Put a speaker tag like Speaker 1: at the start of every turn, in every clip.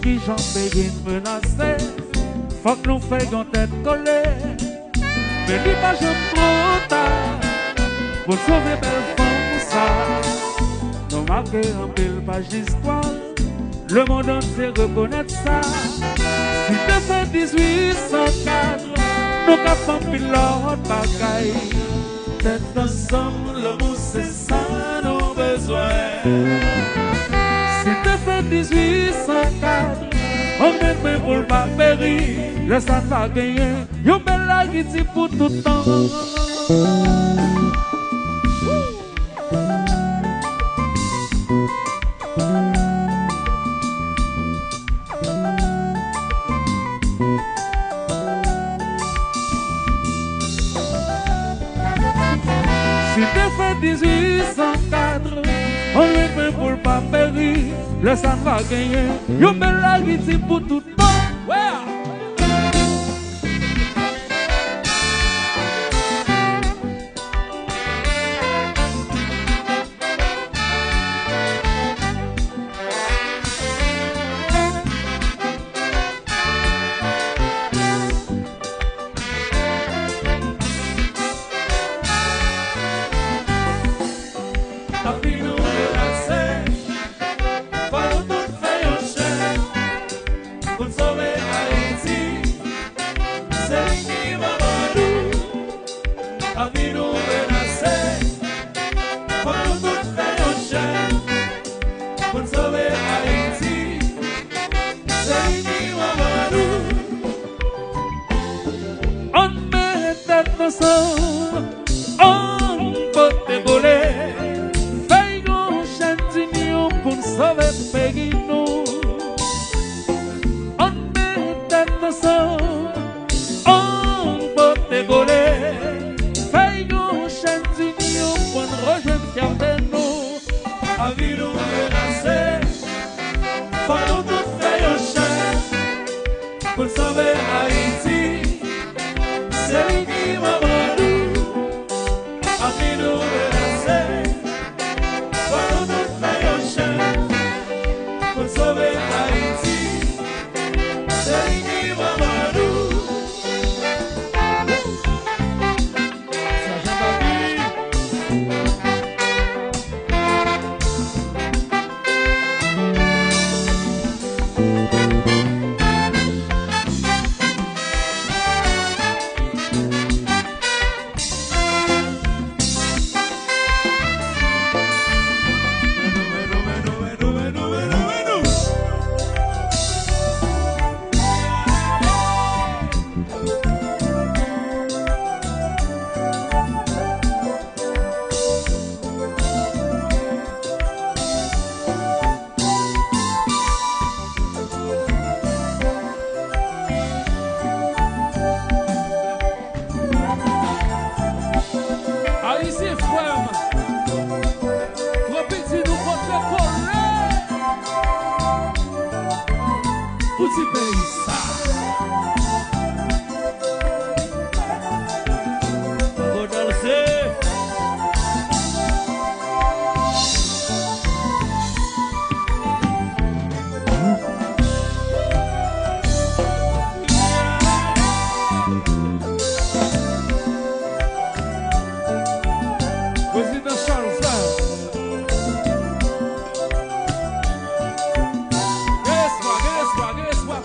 Speaker 1: Qui j'en begin menacer, faut que nous fassions tête collée. Mais lui pas jamais trop tard pour sauver belle femme ça. Nous marquer en belle page d'histoire, le monde entier reconnaît ça. Si tu fais 1804, nous avons pilote bagaille. Tête ensemble, l'amour c'est ça nos besoins. Si tu fais 1804, on met pour le pas périr, le sang va gagner, yon belle la guiti pour tout le temps. Si tu fais 1804, on le fait pour le pas périr, le sang va gagner, yon belle la guiti pour tout le temps.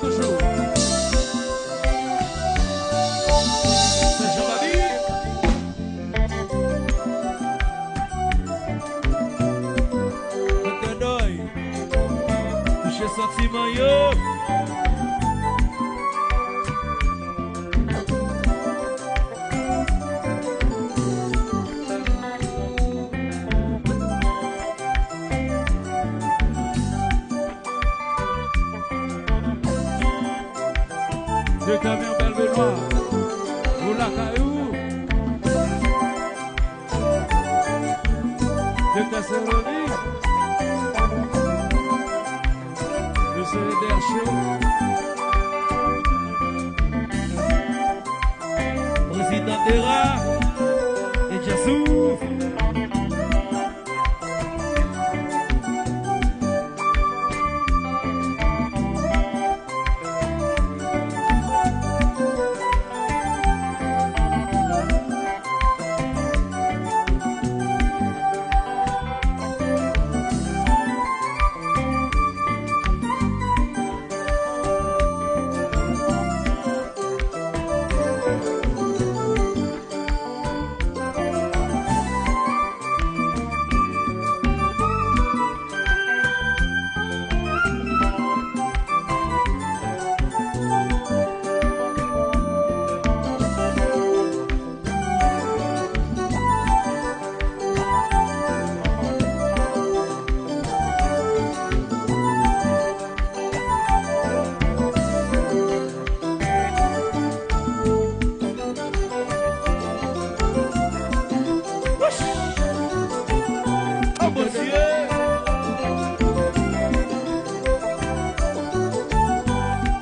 Speaker 1: Toujours. sentiment yo. De camion belle Benoît, pour la caillou, de Casseroni, de CDHO, président Dera et Jassouf.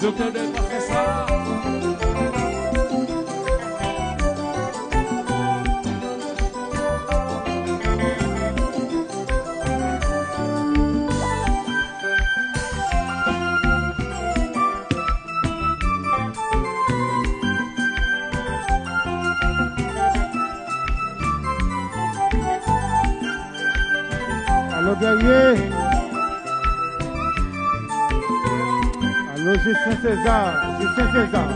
Speaker 1: Docteur de professeur.
Speaker 2: Allô guerrier. Allô Saint-César, Saint-César.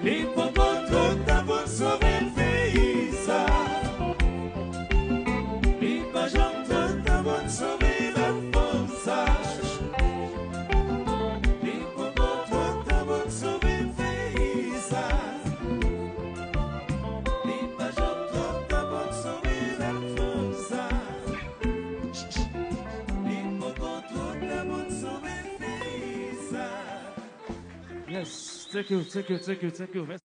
Speaker 3: Il faut qu'on trouve ta bonne sauver le pays, ça. Il faut j'en trouve ta bonne sauver la force. Il faut qu'on trouve ta bonne sauver le pays, ça. Il faut j'en trouve ta bonne sauver la force. Il faut qu'on trouve ta bonne sauver le pays, ça.
Speaker 1: Yes, thank you.